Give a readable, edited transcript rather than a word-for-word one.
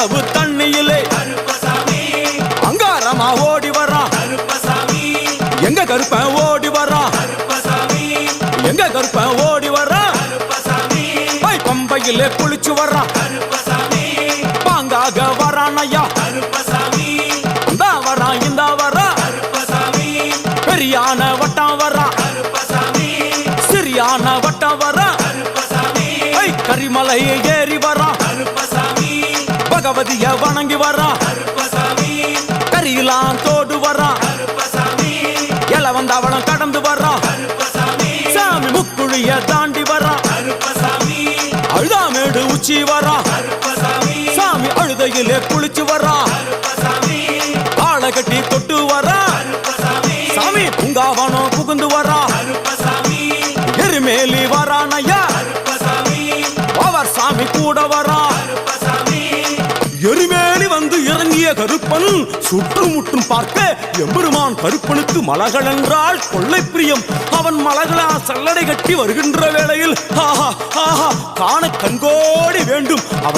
அவ்வளவு தண்ணியிலே அங்காரமா ஓடி வரான் எங்க கருப்பன் ஓடி வரான் எங்க கருப்பன் ஓடி வரான் பம்பையிலே குளிச்சு வரான் பாங்காக வரான் ஐயா இந்தா வரான் இந்த வரான் பெரியான வட்டம் வரான் சிறியான வட்டம் வரான் கரிமலையை ஏறி வரான் பகவதிய வணங்கி வரான் கரியெல்லாம் தோடு வரான் எல வந்தவளம் கடந்து வரான் சாமி முக்குழிய தாண்டி வரான் அழுதாமேடு உச்சி வரான் சாமி அழுதையிலே குளிச்சு வரான் ஆளை கட்டி தொட்டு வரான் சாமி பூங்காவனம் புகுந்து வரான் எருமேலி வரான் ஐயா அவர் சாமி கூட வரான் எருமேலி வந்து இறங்கிய கருப்பன் சுற்றுமுற்றும் பார்க்க எம்பெருமான் கருப்பனுக்கு மலகள் என்றால் கொள்ளை பிரியம். அவன் மலகளா சல்லடை கட்டி வருகின்ற வேளையில் ஆஹா ஆஹா காண கண்கோடி வேண்டும். அவை